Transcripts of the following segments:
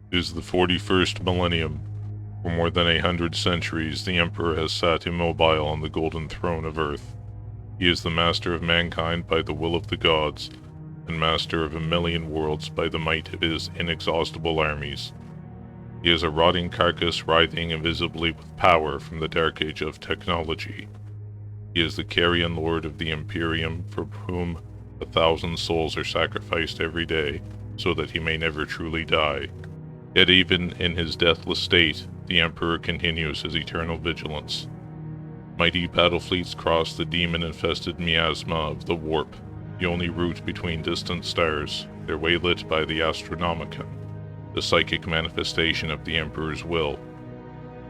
It is the 41st millennium. For more than 100 centuries, the Emperor has sat immobile on the golden throne of Earth. He is the master of mankind by the will of the gods, and master of a million worlds by the might of his inexhaustible armies. He is a rotting carcass writhing invisibly with power from the dark age of technology. He is the carrion lord of the Imperium, for whom 1,000 souls are sacrificed every day, so that he may never truly die. Yet even in his deathless state, the Emperor continues his eternal vigilance. Mighty battle fleets cross the demon-infested miasma of the Warp, the only route between distant stars, their way lit by the Astronomicon, the psychic manifestation of the Emperor's will.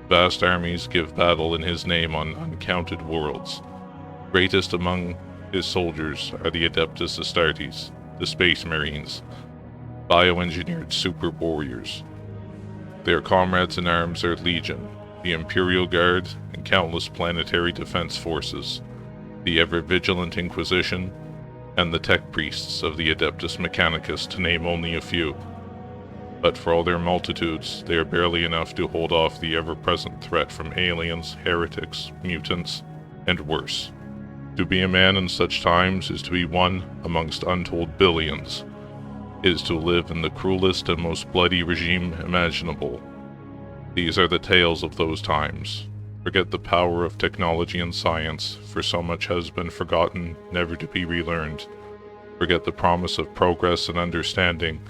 Vast armies give battle in his name on uncounted worlds. Greatest among his soldiers are the Adeptus Astartes, the Space Marines, bioengineered super warriors. Their comrades in arms are Legion, the Imperial Guard, and countless planetary defense forces, the ever-vigilant Inquisition, and the tech priests of the Adeptus Mechanicus, to name only a few. But for all their multitudes, they are barely enough to hold off the ever-present threat from aliens, heretics, mutants, and worse. To be a man in such times is to be one amongst untold billions. It is to live in the cruelest and most bloody regime imaginable. These are the tales of those times. Forget the power of technology and science, for so much has been forgotten, never to be relearned. Forget the promise of progress and understanding,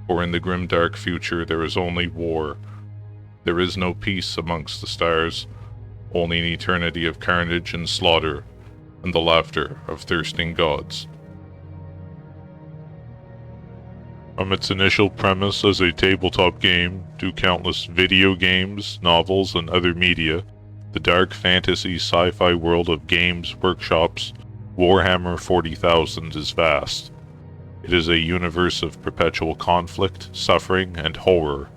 for in the grimdark future there is only war. There is no peace amongst the stars, only an eternity of carnage and slaughter, and the laughter of thirsting gods. From its initial premise as a tabletop game to countless video games, novels, and other media, the dark fantasy sci-fi world of Games Workshop's Warhammer 40,000 is vast. It is a universe of perpetual conflict, suffering, and horror.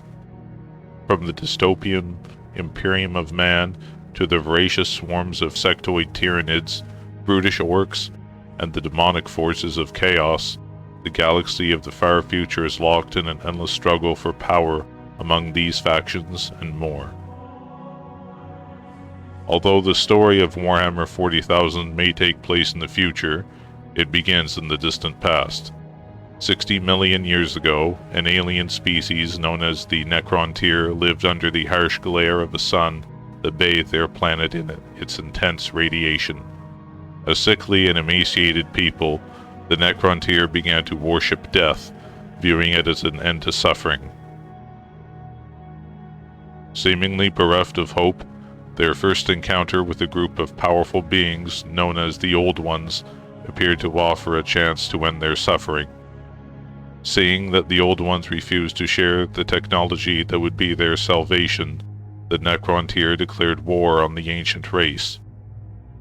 From the dystopian Imperium of Man to the voracious swarms of sectoid Tyranids, brutish Orks, and the demonic forces of chaos, the galaxy of the far future is locked in an endless struggle for power among these factions and more. Although the story of Warhammer 40,000 may take place in the future, it begins in the distant past. 60 million years ago, an alien species known as the Necrontyr lived under the harsh glare of a sun that bathed their planet in its intense radiation. A sickly and emaciated people, the Necrontyr began to worship death, viewing it as an end to suffering. Seemingly bereft of hope, their first encounter with a group of powerful beings known as the Old Ones appeared to offer a chance to end their suffering. Seeing that the Old Ones refused to share the technology that would be their salvation, the Necrontyr declared war on the ancient race.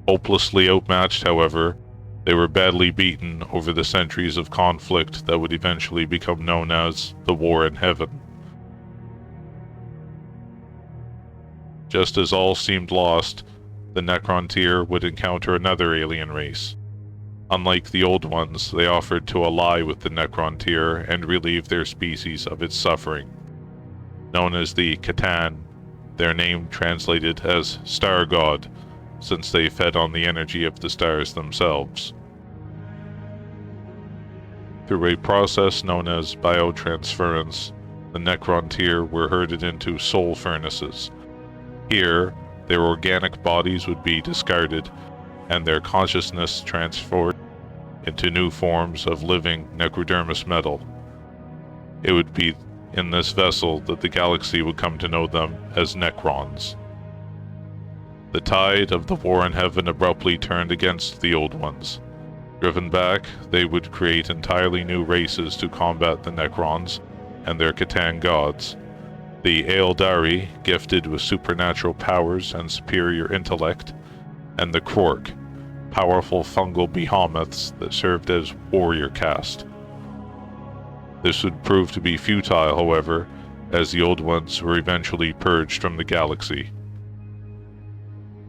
Hopelessly outmatched, however, they were badly beaten over the centuries of conflict that would eventually become known as the War in Heaven. Just as all seemed lost, the Necrontyr would encounter another alien race. Unlike the Old Ones, they offered to ally with the Necrontyr and relieve their species of its suffering. Known as the Catan, their name translated as Star God, since they fed on the energy of the stars themselves. Through a process known as biotransference, the Necrontyr were herded into soul furnaces. Here, their organic bodies would be discarded, and their consciousness transferred into new forms of living necrodermis metal. It would be in this vessel that the galaxy would come to know them as Necrons. The tide of the War in Heaven abruptly turned against the Old Ones. Driven back, they would create entirely new races to combat the Necrons and their Catan gods. The Ealdari, gifted with supernatural powers and superior intellect, and the Krork, powerful fungal behemoths that served as warrior caste. This would prove to be futile, however, as the Old Ones were eventually purged from the galaxy.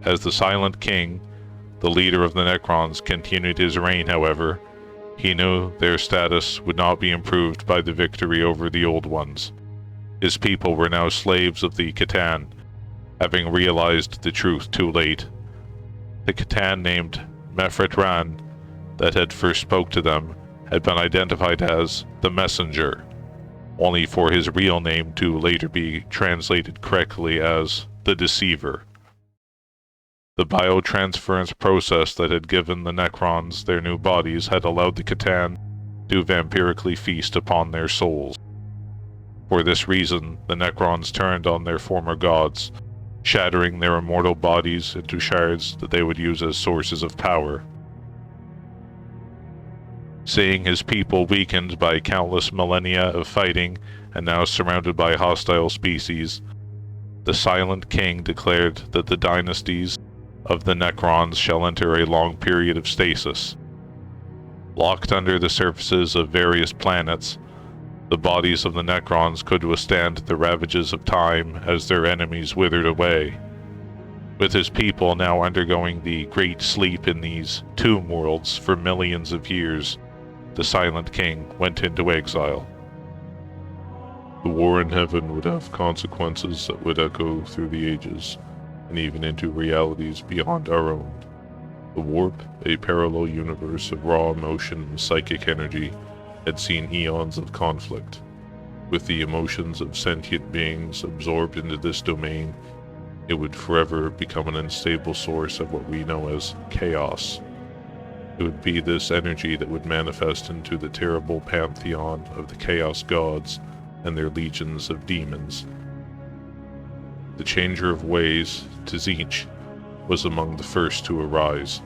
As the Silent King, the leader of the Necrons, continued his reign, however, he knew their status would not be improved by the victory over the Old Ones. His people were now slaves of the C'tan, having realized the truth too late. The C'tan named Mefretran that had first spoke to them had been identified as the Messenger, only for his real name to later be translated correctly as the Deceiver. The biotransference process that had given the Necrons their new bodies had allowed the C'tan to vampirically feast upon their souls. For this reason, the Necrons turned on their former gods, shattering their immortal bodies into shards that they would use as sources of power. Seeing his people weakened by countless millennia of fighting and now surrounded by hostile species, the Silent King declared that the dynasties of the Necrons shall enter a long period of stasis. Locked under the surfaces of various planets, the bodies of the Necrons could withstand the ravages of time as their enemies withered away. With his people now undergoing the Great Sleep in these tomb worlds for millions of years, the Silent King went into exile. The war in heaven would have consequences that would echo through the ages, and even into realities beyond our own. The warp, a parallel universe of raw emotion and psychic energy, had seen eons of conflict. With the emotions of sentient beings absorbed into this domain, it would forever become an unstable source of what we know as chaos. It would be this energy that would manifest into the terrible pantheon of the Chaos Gods and their legions of demons. The Changer of Ways, Tzich, was among the first to arise.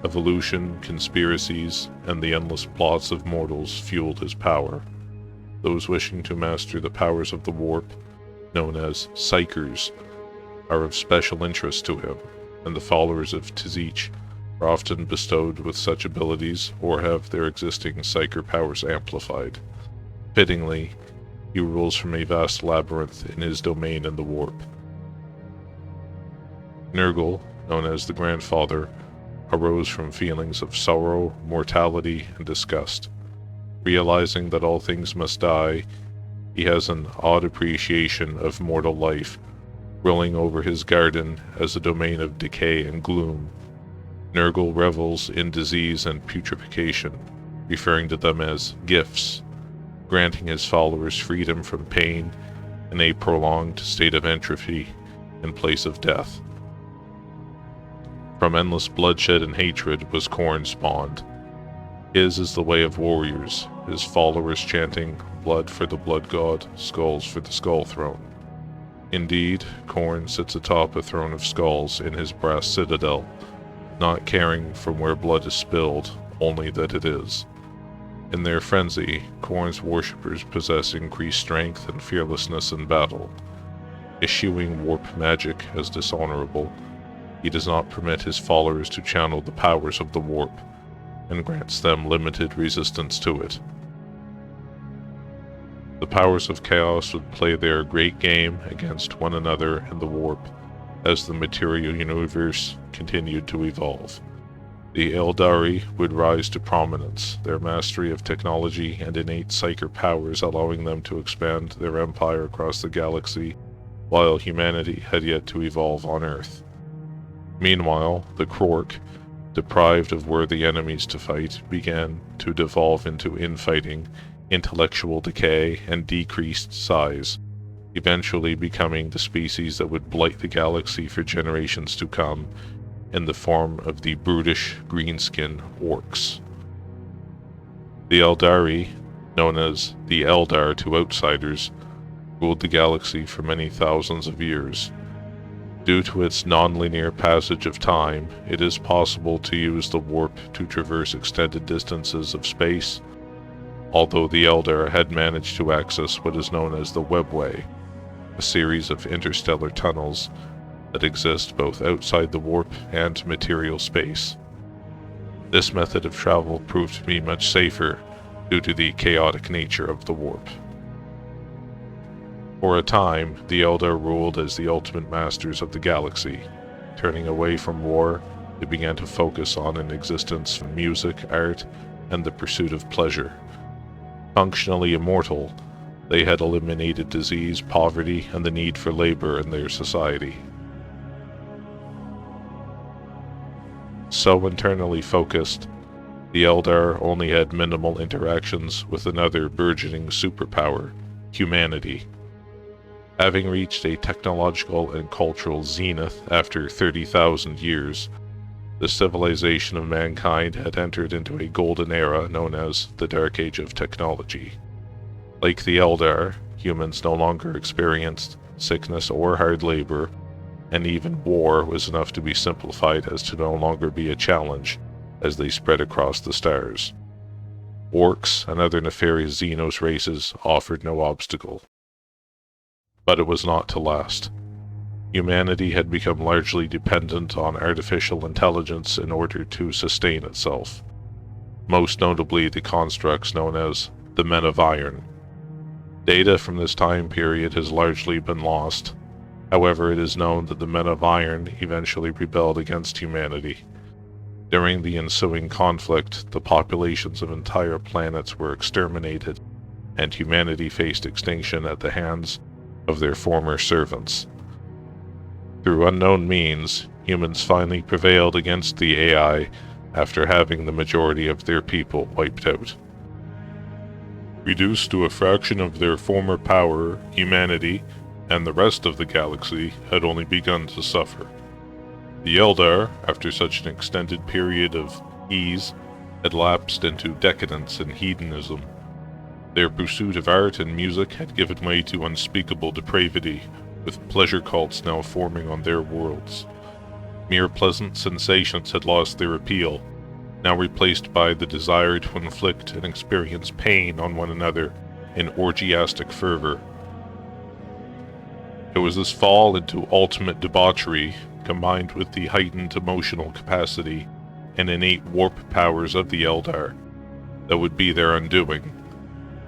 Evolution, conspiracies, and the endless plots of mortals fueled his power. Those wishing to master the powers of the warp, known as Psychers, are of special interest to him, and the followers of Tzich are often bestowed with such abilities or have their existing Psyker powers amplified. Fittingly, he rules from a vast labyrinth in his domain in the warp. Nurgle, known as the Grandfather, arose from feelings of sorrow, mortality, and disgust. Realizing that all things must die, he has an odd appreciation of mortal life, rolling over his garden as a domain of decay and gloom. Nurgle revels in disease and putrefaction, referring to them as gifts, granting his followers freedom from pain and a prolonged state of entropy in place of death. From endless bloodshed and hatred was Khorne spawned. His is the way of warriors, his followers chanting blood for the blood god, skulls for the skull throne. Indeed, Khorne sits atop a throne of skulls in his brass citadel, not caring from where blood is spilled, only that it is. In their frenzy, Khorne's worshippers possess increased strength and fearlessness in battle. Eschewing warp magic as dishonorable, he does not permit his followers to channel the powers of the warp, and grants them limited resistance to it. The powers of chaos would play their great game against one another in the warp as the material universe continued to evolve. The Eldari would rise to prominence, their mastery of technology and innate psychic powers allowing them to expand their empire across the galaxy, while humanity had yet to evolve on Earth. Meanwhile, the Krork, deprived of worthy enemies to fight, began to devolve into infighting, intellectual decay, and decreased size, eventually becoming the species that would blight the galaxy for generations to come, in the form of the brutish greenskin Orks. The Eldari, known as the Eldar to outsiders, ruled the galaxy for many thousands of years. Due to its non-linear passage of time, it is possible to use the warp to traverse extended distances of space, although the Eldar had managed to access what is known as the Webway, a series of interstellar tunnels that exist both outside the warp and material space. This method of travel proved to be much safer due to the chaotic nature of the warp. For a time, the Eldar ruled as the ultimate masters of the galaxy. Turning away from war, they began to focus on an existence from music, art, and the pursuit of pleasure. Functionally immortal, They had eliminated disease, poverty, and the need for labor in their society. So internally focused, the Eldar only had minimal interactions with another burgeoning superpower, humanity. Having reached a technological and cultural zenith after 30,000 years, the civilization of mankind had entered into a golden era known as the Dark Age of Technology. Like the Eldar, humans no longer experienced sickness or hard labor, and even war was enough to be simplified as to no longer be a challenge as they spread across the stars. Orks and other nefarious Xenos races offered no obstacle. But it was not to last. Humanity had become largely dependent on artificial intelligence in order to sustain itself, most notably the constructs known as the Men of Iron. Data from this time period has largely been lost. However, it is known that the Men of Iron eventually rebelled against humanity. During the ensuing conflict, the populations of entire planets were exterminated, and humanity faced extinction at the hands of their former servants. Through unknown means, humans finally prevailed against the AI after having the majority of their people wiped out. Reduced to a fraction of their former power, humanity, and the rest of the galaxy had only begun to suffer. The Eldar, after such an extended period of ease, had lapsed into decadence and hedonism. Their pursuit of art and music had given way to unspeakable depravity, with pleasure cults now forming on their worlds. Mere pleasant sensations had lost their appeal, now replaced by the desire to inflict and experience pain on one another in orgiastic fervor. It was this fall into ultimate debauchery, combined with the heightened emotional capacity and innate warp powers of the Eldar, that would be their undoing.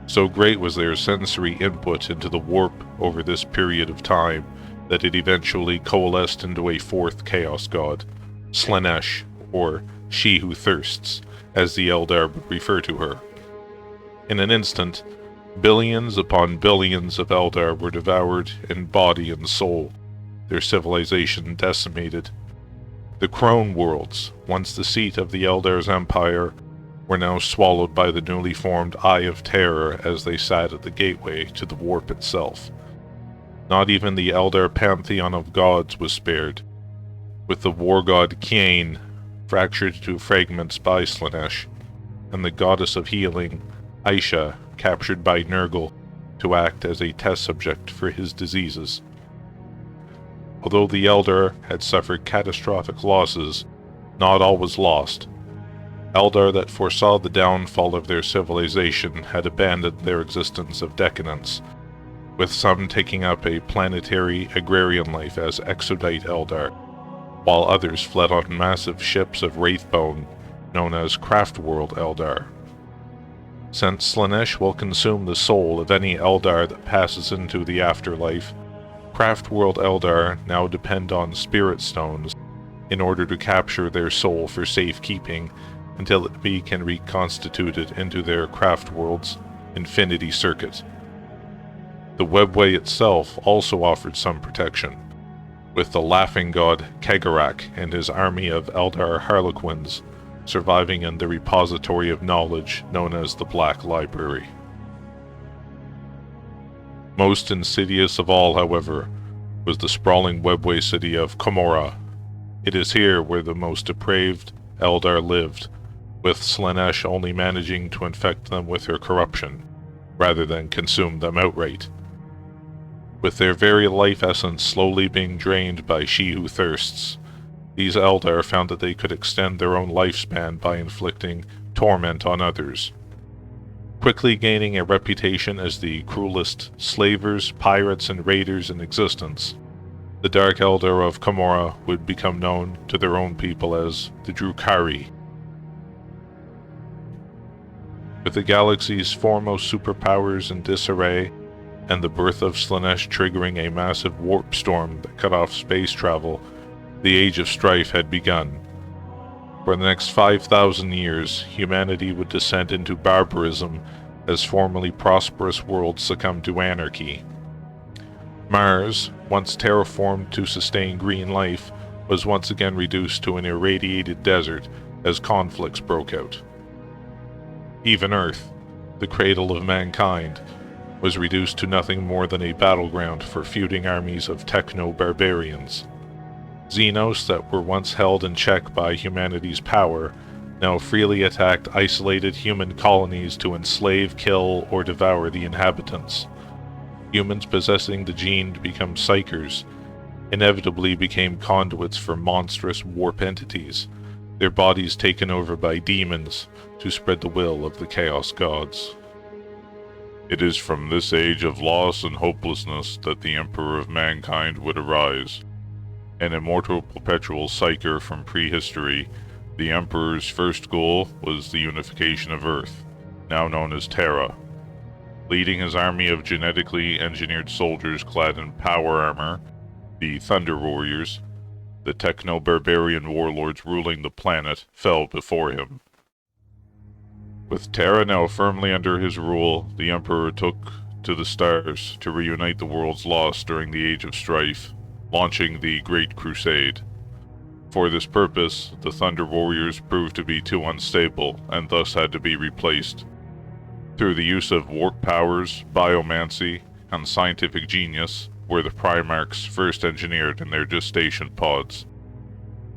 So great was their sensory input into the warp over this period of time that it eventually coalesced into a fourth Chaos God, Slaanesh, or She Who Thirsts, as the Eldar would refer to her. In an instant, billions upon billions of Eldar were devoured in body and soul, their civilization decimated. The Crone worlds, once the seat of the Eldar's empire, were now swallowed by the newly formed Eye of Terror as they sat at the gateway to the warp itself. Not even the Eldar pantheon of gods was spared, with the war god Kiane fractured to fragments by Slaanesh, and the goddess of healing, Aisha, captured by Nurgle to act as a test subject for his diseases. Although the Eldar had suffered catastrophic losses, not all was lost. Eldar that foresaw the downfall of their civilization had abandoned their existence of decadence, with some taking up a planetary agrarian life as Exodite Eldar, while others fled on massive ships of wraithbone known as Craftworld Eldar. Since Slaanesh will consume the soul of any Eldar that passes into the afterlife, Craftworld Eldar now depend on spirit stones in order to capture their soul for safekeeping until it be can reconstitute it into their Craftworld's infinity circuit. The webway itself also offered some protection, with the laughing god Kegarak and his army of Eldar Harlequins surviving in the repository of knowledge known as the Black Library. Most insidious of all, however, was the sprawling webway city of Komorra. It is here where the most depraved Eldar lived, with Slaanesh only managing to infect them with her corruption, rather than consume them outright. With their very life essence slowly being drained by She Who Thirsts, these Eldar found that they could extend their own lifespan by inflicting torment on others. Quickly gaining a reputation as the cruelest slavers, pirates, and raiders in existence, the Dark Eldar of Komorra would become known to their own people as the Drukhari. With the galaxy's foremost superpowers in disarray, and the birth of Slaanesh triggering a massive warp storm that cut off space travel, the Age of Strife had begun. For the next 5,000 years, humanity would descend into barbarism as formerly prosperous worlds succumbed to anarchy. Mars, once terraformed to sustain green life, was once again reduced to an irradiated desert as conflicts broke out. Even Earth, the cradle of mankind, was reduced to nothing more than a battleground for feuding armies of techno-barbarians. Xenos that were once held in check by humanity's power now freely attacked isolated human colonies to enslave, kill, or devour the inhabitants. Humans possessing the gene to become psychers inevitably became conduits for monstrous warp entities, their bodies taken over by demons to spread the will of the Chaos Gods. It is from this age of loss and hopelessness that the Emperor of Mankind would arise. An immortal perpetual psyker from prehistory, the Emperor's first goal was the unification of Earth, now known as Terra. Leading his army of genetically engineered soldiers clad in power armor, the Thunder Warriors, the techno-barbarian warlords ruling the planet, fell before him. With Terra now firmly under his rule, the Emperor took to the stars to reunite the worlds lost during the Age of Strife, launching the Great Crusade. For this purpose, the Thunder Warriors proved to be too unstable and thus had to be replaced. Through the use of warp powers, biomancy, and scientific genius were the Primarchs first engineered in their gestation pods.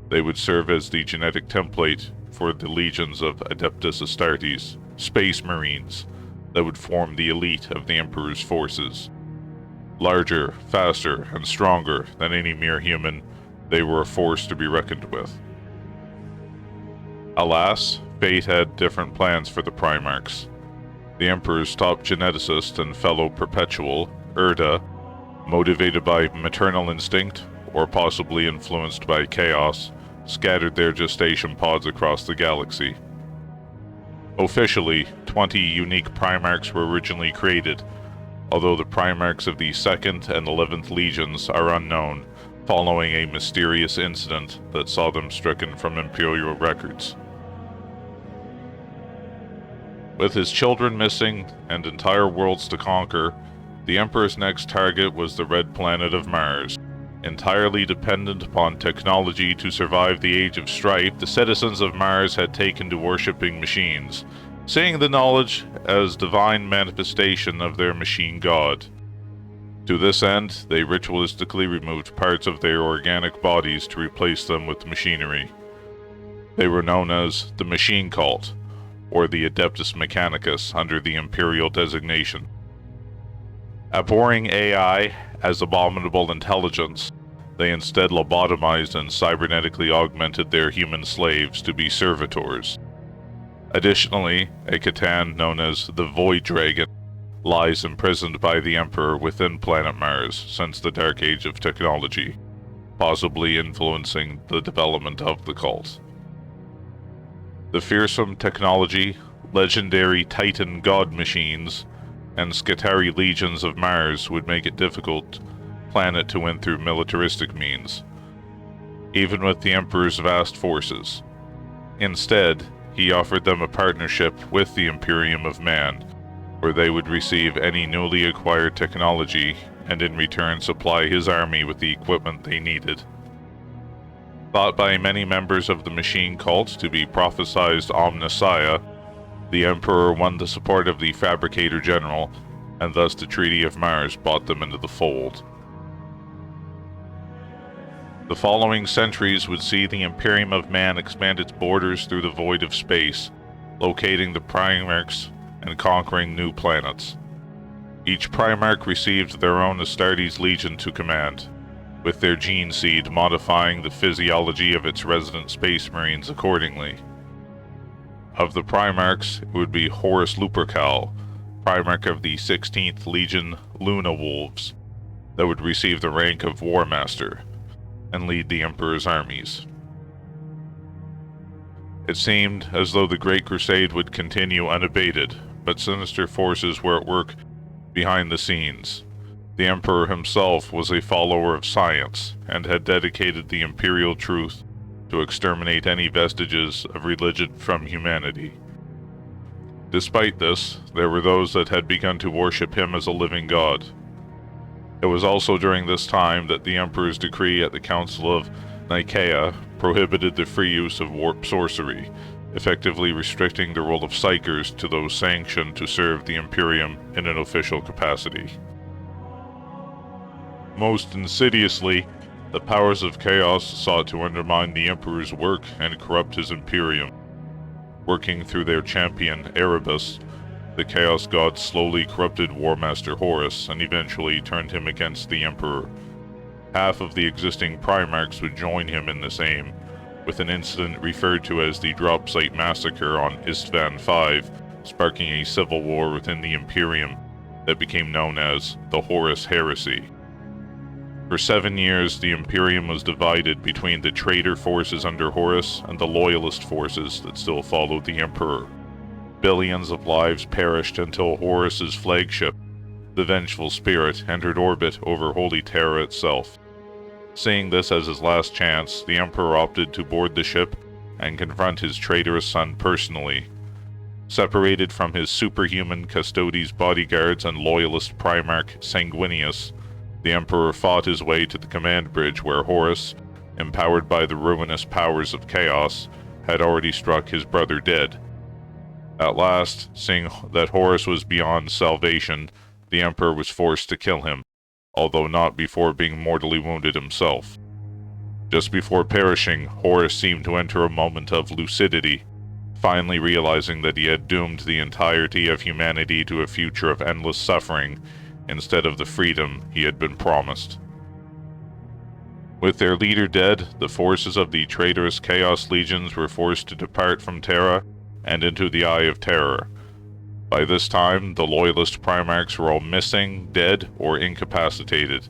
They would serve as the genetic template for the legions of Adeptus Astartes, Space Marines, that would form the elite of the Emperor's forces. Larger, faster, and stronger than any mere human, they were a force to be reckoned with. Alas, fate had different plans for the Primarchs. The Emperor's top geneticist and fellow perpetual, Erda, motivated by maternal instinct, or possibly influenced by chaos, scattered their gestation pods across the galaxy. Officially, 20 unique Primarchs were originally created, although the Primarchs of the 2nd and 11th Legions are unknown, following a mysterious incident that saw them stricken from Imperial records. With his children missing and entire worlds to conquer, the Emperor's next target was the red planet of Mars. Entirely dependent upon technology to survive the Age of Strife, the citizens of Mars had taken to worshipping machines, seeing the knowledge as divine manifestation of their machine god. To this end, they ritualistically removed parts of their organic bodies to replace them with machinery. They were known as the Machine Cult, or the Adeptus Mechanicus under the Imperial designation. Abhorring AI as abominable intelligence, they instead lobotomized and cybernetically augmented their human slaves to be servitors. Additionally, a Catan known as the Void Dragon lies imprisoned by the Emperor within planet Mars since the Dark Age of technology, possibly influencing the development of the cult. The fearsome technology, legendary Titan god machines, and Skitarii legions of Mars would make it difficult planet to win through militaristic means, even with the Emperor's vast forces. Instead, he offered them a partnership with the Imperium of Man, where they would receive any newly acquired technology and in return supply his army with the equipment they needed. Thought by many members of the machine cult to be prophesized Omnissiah, the Emperor won the support of the Fabricator General, and thus the Treaty of Mars brought them into the fold. The following centuries would see the Imperium of Man expand its borders through the void of space, locating the Primarchs and conquering new planets. Each Primarch received their own Astartes Legion to command, with their gene seed modifying the physiology of its resident Space Marines accordingly. Of the Primarchs, it would be Horus Lupercal, Primarch of the 16th Legion Luna Wolves, that would receive the rank of War Master and lead the Emperor's armies. It seemed as though the Great Crusade would continue unabated, but sinister forces were at work behind the scenes. The Emperor himself was a follower of science, and had dedicated the imperial truth to exterminate any vestiges of religion from humanity. Despite this, there were those that had begun to worship him as a living god. It was also during this time that the Emperor's decree at the Council of Nicaea prohibited the free use of warp sorcery, effectively restricting the role of psychers to those sanctioned to serve the Imperium in an official capacity. Most insidiously, the powers of chaos sought to undermine the Emperor's work and corrupt his Imperium. Working through their champion, Erebus, the Chaos Gods slowly corrupted War Master Horus and eventually turned him against the Emperor. Half of the existing Primarchs would join him in this aim, with an incident referred to as the Drop Site Massacre on Istvan V, sparking a civil war within the Imperium that became known as the Horus Heresy. For 7 years, the Imperium was divided between the traitor forces under Horus and the loyalist forces that still followed the Emperor. Billions of lives perished until Horus's flagship, the Vengeful Spirit, entered orbit over Holy Terra itself. Seeing this as his last chance, the Emperor opted to board the ship and confront his traitorous son personally. Separated from his superhuman Custodes bodyguards and loyalist Primarch Sanguinius, the Emperor fought his way to the command bridge where Horus, empowered by the ruinous powers of chaos, had already struck his brother dead. At last, seeing that Horus was beyond salvation, the Emperor was forced to kill him, although not before being mortally wounded himself. Just before perishing, Horus seemed to enter a moment of lucidity, finally realizing that he had doomed the entirety of humanity to a future of endless suffering instead of the freedom he had been promised. With their leader dead, the forces of the traitorous Chaos Legions were forced to depart from Terra and into the Eye of Terror. By this time, the loyalist Primarchs were all missing, dead, or incapacitated,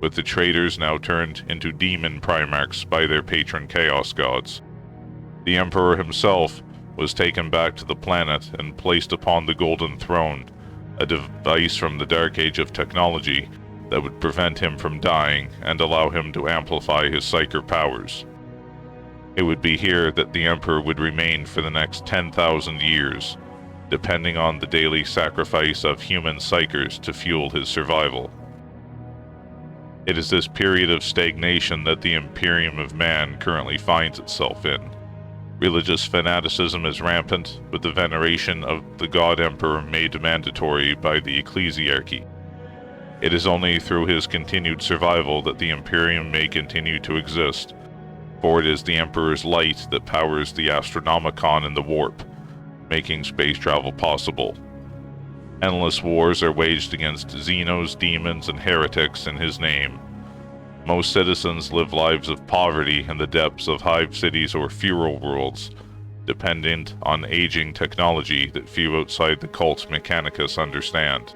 with the traitors now turned into demon Primarchs by their patron Chaos Gods. The Emperor himself was taken back to the planet and placed upon the Golden Throne, a device from the Dark Age of technology that would prevent him from dying and allow him to amplify his psyker powers. It would be here that the Emperor would remain for the next 10,000 years, depending on the daily sacrifice of human psychers to fuel his survival. It is this period of stagnation that the Imperium of Man currently finds itself in. Religious fanaticism is rampant, with the veneration of the God Emperor made mandatory by the ecclesiarchy. It is only through his continued survival that the Imperium may continue to exist, for it is the Emperor's light that powers the Astronomicon and the Warp, making space travel possible. Endless wars are waged against Xenos, demons, and heretics in his name. Most citizens live lives of poverty in the depths of hive cities or feral worlds, dependent on aging technology that few outside the cult's mechanicus understand.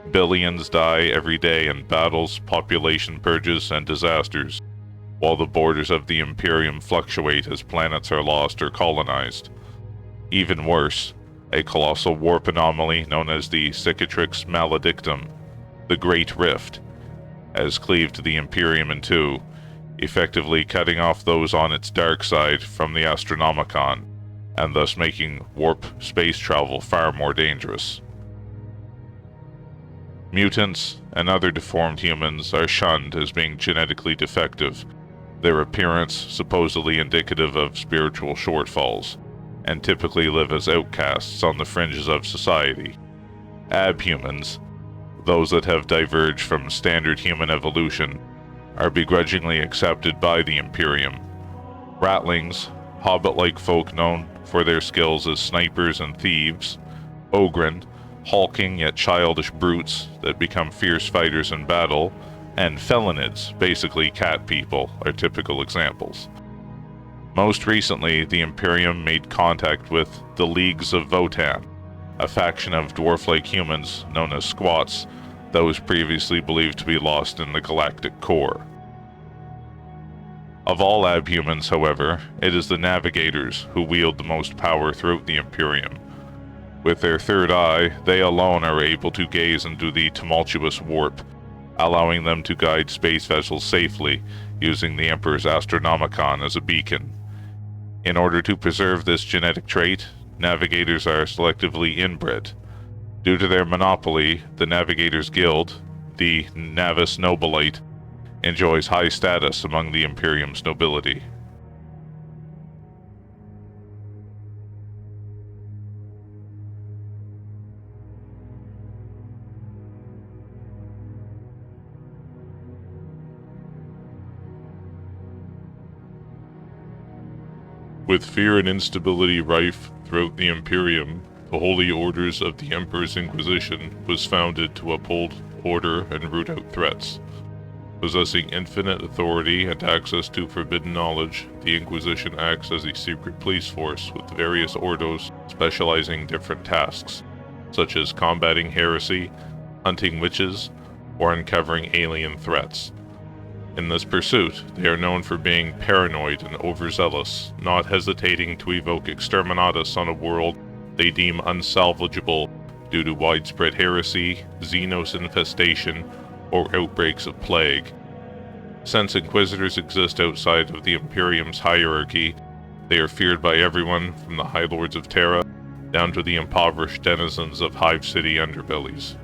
Billions die every day in battles, population purges, and disasters, while the borders of the Imperium fluctuate as planets are lost or colonized. Even worse, a colossal warp anomaly known as the Cicatrix Maledictum, the Great Rift, has cleaved the Imperium in two, effectively cutting off those on its dark side from the Astronomicon, and thus making warp space travel far more dangerous. Mutants and other deformed humans are shunned as being genetically defective, their appearance supposedly indicative of spiritual shortfalls, and typically live as outcasts on the fringes of society. Abhumans, those that have diverged from standard human evolution, are begrudgingly accepted by the Imperium. Ratlings, hobbit-like folk known for their skills as snipers and thieves, Ogryn, hulking yet childish brutes that become fierce fighters in battle, and Felinids, basically cat people, are typical examples. Most recently, the Imperium made contact with the Leagues of Votan, a faction of dwarf-like humans known as squats that was previously believed to be lost in the galactic core. Of all abhumans, however, it is the Navigators who wield the most power throughout the Imperium. With their third eye, they alone are able to gaze into the tumultuous warp, allowing them to guide space vessels safely, using the Emperor's Astronomicon as a beacon. In order to preserve this genetic trait, navigators are selectively inbred. Due to their monopoly, the Navigators Guild, the Navis Nobilite, enjoys high status among the Imperium's nobility. With fear and instability rife throughout the Imperium, the Holy Orders of the Emperor's Inquisition was founded to uphold order and root out threats. Possessing infinite authority and access to forbidden knowledge, the Inquisition acts as a secret police force with various ordos specializing in different tasks, such as combating heresy, hunting witches, or uncovering alien threats. In this pursuit, they are known for being paranoid and overzealous, not hesitating to evoke exterminatus on a world they deem unsalvageable due to widespread heresy, xenos infestation, or outbreaks of plague. Since Inquisitors exist outside of the Imperium's hierarchy, they are feared by everyone from the High Lords of Terra down to the impoverished denizens of Hive City underbellies.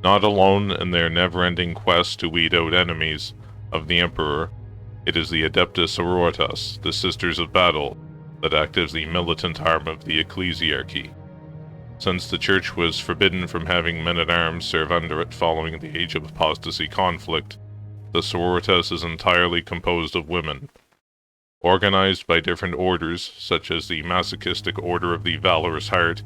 Not alone in their never-ending quest to weed out enemies of the Emperor, it is the Adeptus Sororitas, the Sisters of Battle, that act as the militant arm of the ecclesiarchy. Since the Church was forbidden from having men-at-arms serve under it following the Age of Apostasy conflict, the Sororitas is entirely composed of women. Organized by different orders, such as the Masochistic Order of the Valorous Heart,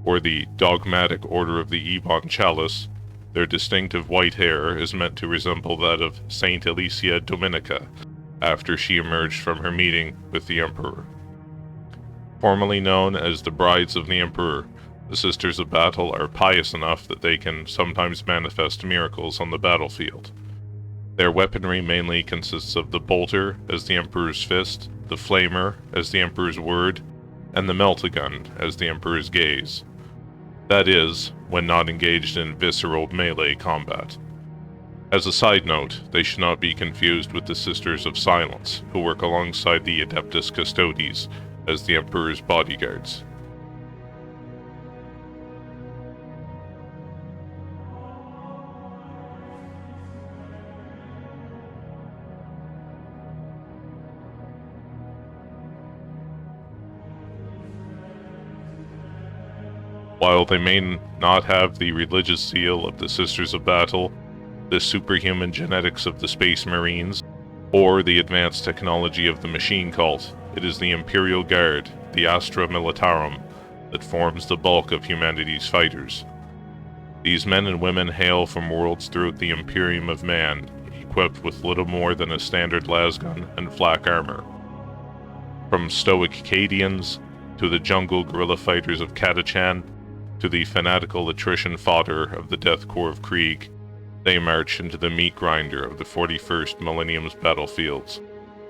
or the Dogmatic Order of the Ebon Chalice, their distinctive white hair is meant to resemble that of Saint Alicia Dominica, after she emerged from her meeting with the Emperor. Formerly known as the Brides of the Emperor, the Sisters of Battle are pious enough that they can sometimes manifest miracles on the battlefield. Their weaponry mainly consists of the bolter as the Emperor's fist, the flamer as the Emperor's word, and the melt-a-gun as the Emperor's gaze. That is, when not engaged in visceral melee combat. As a side note, they should not be confused with the Sisters of Silence, who work alongside the Adeptus Custodes as the Emperor's bodyguards. While they may not have the religious zeal of the Sisters of Battle, the superhuman genetics of the Space Marines, or the advanced technology of the Machine Cult, it is the Imperial Guard, the Astra Militarum, that forms the bulk of humanity's fighters. These men and women hail from worlds throughout the Imperium of Man, equipped with little more than a standard lasgun and flak armor. From stoic Cadians, to the jungle guerrilla fighters of Catachan, to the fanatical attrition fodder of the Death Corps of Krieg, they march into the meat grinder of the 41st Millennium's battlefields,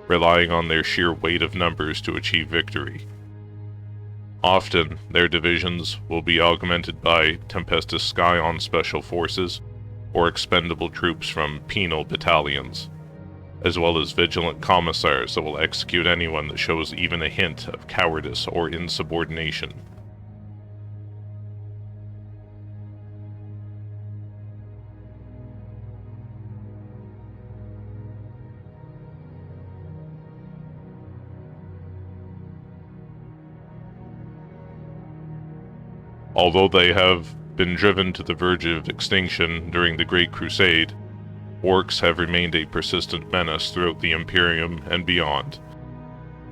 relying on their sheer weight of numbers to achieve victory. Often, their divisions will be augmented by Tempestus Scion special forces, or expendable troops from penal battalions, as well as vigilant commissars that will execute anyone that shows even a hint of cowardice or insubordination. Although they have been driven to the verge of extinction during the Great Crusade, Orks have remained a persistent menace throughout the Imperium and beyond.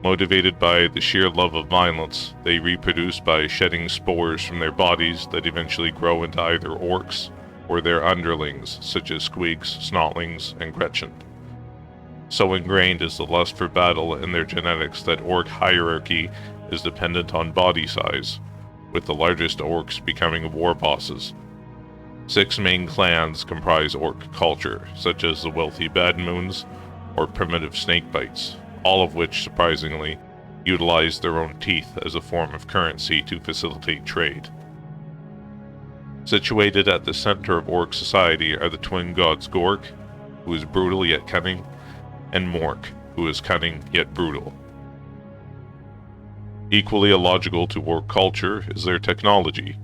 Motivated by the sheer love of violence, they reproduce by shedding spores from their bodies that eventually grow into either orcs or their underlings, such as squigs, snotlings, and Gretchen. So ingrained is the lust for battle in their genetics that orc hierarchy is dependent on body size, with the largest orcs becoming war bosses. 6 main clans comprise orc culture, such as the wealthy Badmoons or primitive Snakebites, all of which, surprisingly, utilized their own teeth as a form of currency to facilitate trade. Situated at the center of Orc society are the twin gods Gork, who is brutal yet cunning, and Mork, who is cunning yet brutal. Equally illogical to Orc culture is their technology.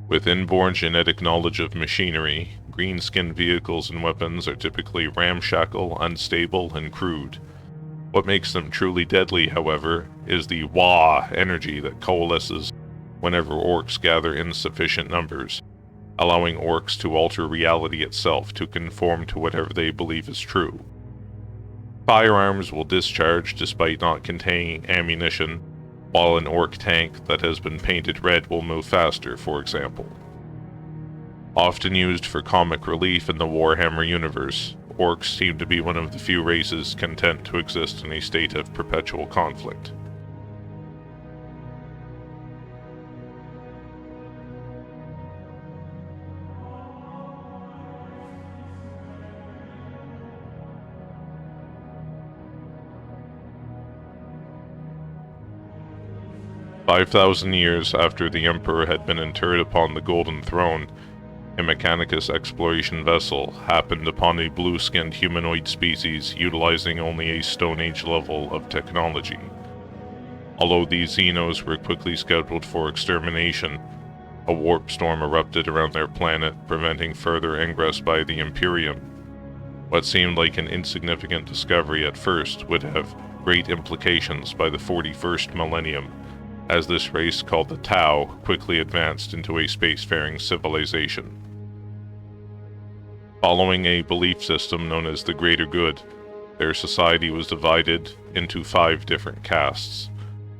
With inborn genetic knowledge of machinery, green-skinned vehicles and weapons are typically ramshackle, unstable, and crude. What makes them truly deadly, however, is the Wah energy that coalesces whenever Orcs gather in sufficient numbers, allowing Orcs to alter reality itself to conform to whatever they believe is true. Firearms will discharge despite not containing ammunition, while an Orc tank that has been painted red will move faster, for example. Often used for comic relief in the Warhammer universe, Orcs seem to be one of the few races content to exist in a state of perpetual conflict. "5,000 years after the Emperor had been interred upon the Golden Throne, a Mechanicus exploration vessel happened upon a blue-skinned humanoid species utilizing only a Stone Age level of technology. Although these Xenos were quickly scheduled for extermination, a warp storm erupted around their planet, preventing further ingress by the Imperium. What seemed like an insignificant discovery at first would have great implications by the 41st millennium, as this race called the Tau quickly advanced into a spacefaring civilization. Following a belief system known as the Greater Good, their society was divided into 5 different castes.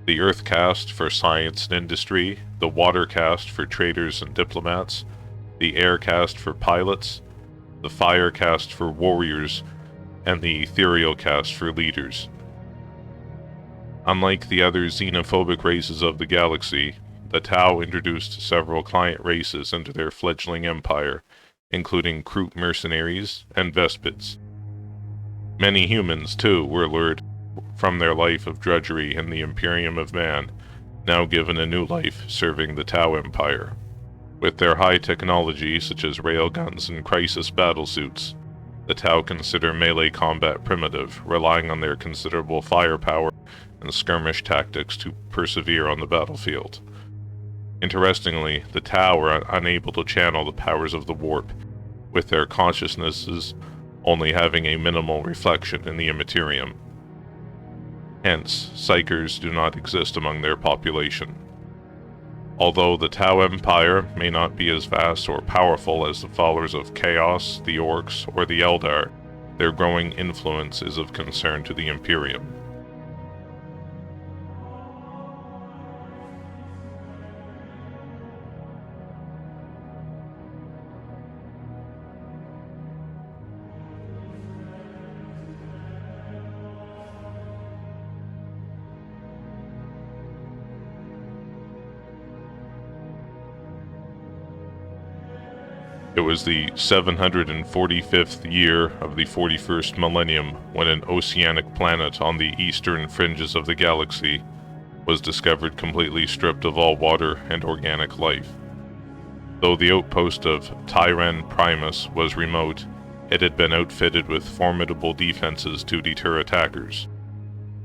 The Earth caste for science and industry, the Water caste for traders and diplomats, the Air caste for pilots, the Fire caste for warriors, and the Ethereal caste for leaders. Unlike the other xenophobic races of the galaxy, the Tau introduced several client races into their fledgling empire, including Kroot mercenaries and Vespids. Many humans, too, were lured from their life of drudgery in the Imperium of Man, now given a new life serving the Tau Empire. With their high technology, such as railguns and crisis battlesuits, the Tau consider melee combat primitive, relying on their considerable firepower and skirmish tactics to persevere on the battlefield. Interestingly, the Tau are unable to channel the powers of the warp, with their consciousnesses only having a minimal reflection in the immaterium. Hence, Psykers do not exist among their population. Although the Tau Empire may not be as vast or powerful as the followers of Chaos, the Orks, or the Eldar, their growing influence is of concern to the Imperium. It was the 745th year of the 41st millennium when an oceanic planet on the eastern fringes of the galaxy was discovered completely stripped of all water and organic life. Though the outpost of Tyran Primus was remote, it had been outfitted with formidable defenses to deter attackers.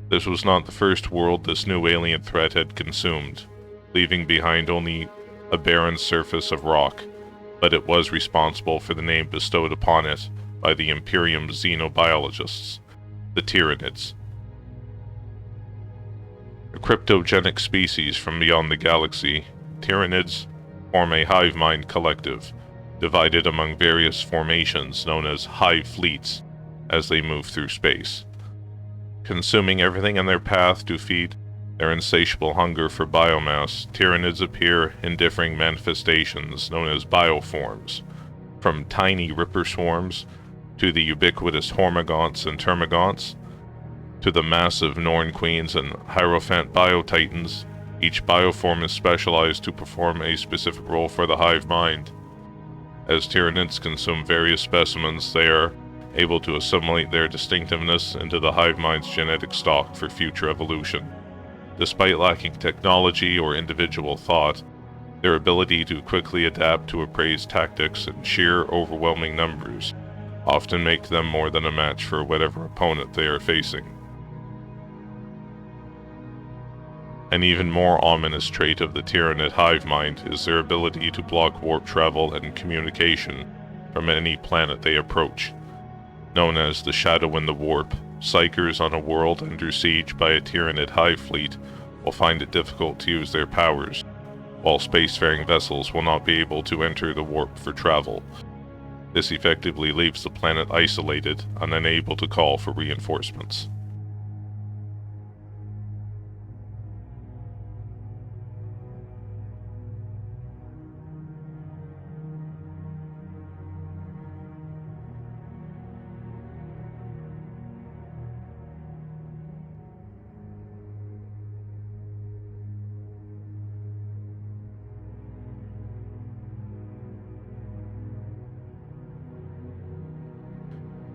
This was not the first world this new alien threat had consumed, leaving behind only a barren surface of rock, but it was responsible for the name bestowed upon it by the Imperium's xenobiologists, the Tyranids. A cryptogenic species from beyond the galaxy, Tyranids form a hive mind collective, divided among various formations known as hive fleets as they move through space. Consuming everything in their path to feed their insatiable hunger for biomass, Tyranids appear in differing manifestations known as bioforms, from tiny ripper swarms to the ubiquitous hormagaunts and termagaunts, to the massive Norn queens and Hierophant biotitans. Each bioform is specialized to perform a specific role for the hive mind. As Tyranids consume various specimens, they are able to assimilate their distinctiveness into the hive mind's genetic stock for future evolution. Despite lacking technology or individual thought, their ability to quickly adapt to appraised tactics and sheer overwhelming numbers often make them more than a match for whatever opponent they are facing. An even more ominous trait of the Tyranid hive mind is their ability to block warp travel and communication from any planet they approach. Known as the Shadow in the Warp, Psykers on a world under siege by a Tyranid hive fleet will find it difficult to use their powers, while spacefaring vessels will not be able to enter the warp for travel. This effectively leaves the planet isolated and unable to call for reinforcements.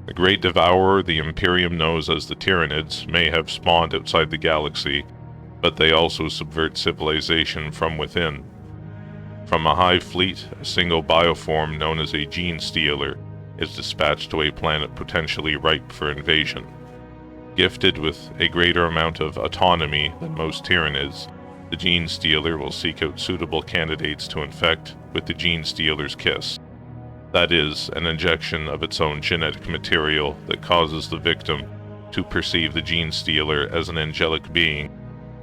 The Great Devourer the Imperium knows as the Tyranids may have spawned outside the galaxy, but they also subvert civilization from within. From a hive fleet, a single bioform known as a Genestealer is dispatched to a planet potentially ripe for invasion. Gifted with a greater amount of autonomy than most Tyranids, the Genestealer will seek out suitable candidates to infect with the Genestealer's kiss. That is, an injection of its own genetic material that causes the victim to perceive the Genestealer as an angelic being,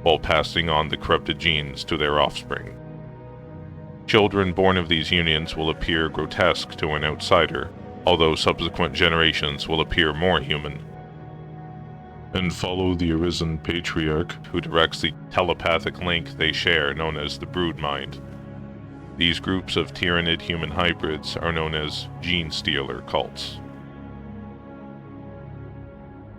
while passing on the corrupted genes to their offspring. Children born of these unions will appear grotesque to an outsider, although subsequent generations will appear more human. And follow the Arisen Patriarch, who directs the telepathic link they share known as the Broodmind. These groups of Tyranid human hybrids are known as Genestealer Cults.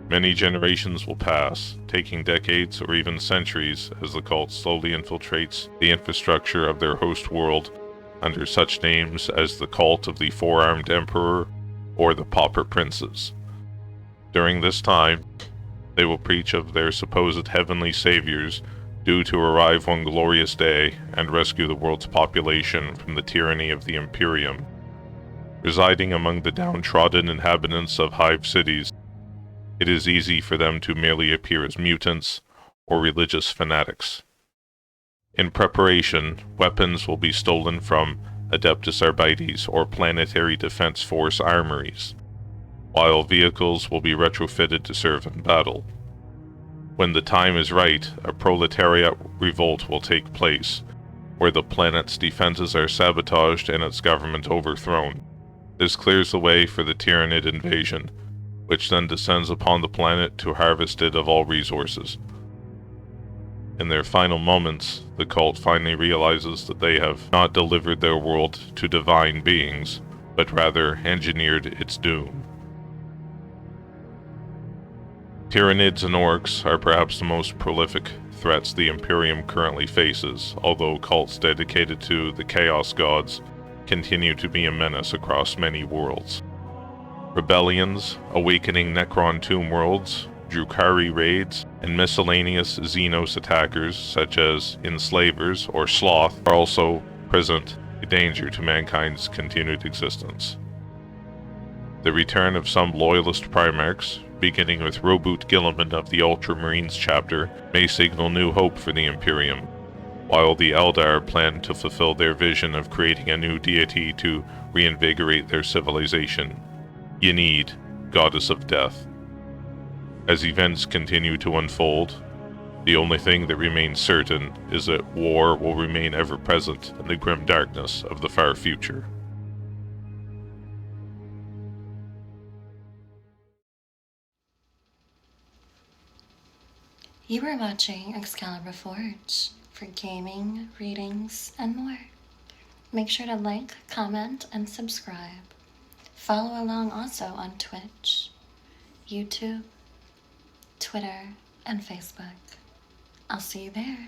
Many generations will pass, taking decades or even centuries as the cult slowly infiltrates the infrastructure of their host world under such names as the Cult of the Four-Armed Emperor or the Pauper Princes. During this time, they will preach of their supposed heavenly saviors due to arrive one glorious day and rescue the world's population from the tyranny of the Imperium. Residing among the downtrodden inhabitants of hive cities, it is easy for them to merely appear as mutants or religious fanatics. In preparation, weapons will be stolen from Adeptus Arbites or Planetary Defense Force armories, while vehicles will be retrofitted to serve in battle. When the time is right, a proletariat revolt will take place, where the planet's defenses are sabotaged and its government overthrown. This clears the way for the Tyranid invasion, which then descends upon the planet to harvest it of all resources. In their final moments, the cult finally realizes that they have not delivered their world to divine beings, but rather engineered its doom. Tyranids and Orks are perhaps the most prolific threats the Imperium currently faces, although cults dedicated to the Chaos Gods continue to be a menace across many worlds. Rebellions, awakening Necron tomb worlds, Drukhari raids, and miscellaneous Xenos attackers such as Enslavers or Sloth are also present a danger to mankind's continued existence. The return of some loyalist Primarchs, beginning with Roboot Gilliman of the Ultramarines chapter, may signal new hope for the Imperium, while the Eldar plan to fulfill their vision of creating a new deity to reinvigorate their civilization. Ynid, Goddess of Death. As events continue to unfold, the only thing that remains certain is that war will remain ever present in the grim darkness of the far future. You were watching Excalibur Forge for gaming, readings, and more. Make sure to like, comment, and subscribe. Follow along also on Twitch, YouTube, Twitter, and Facebook. I'll see you there.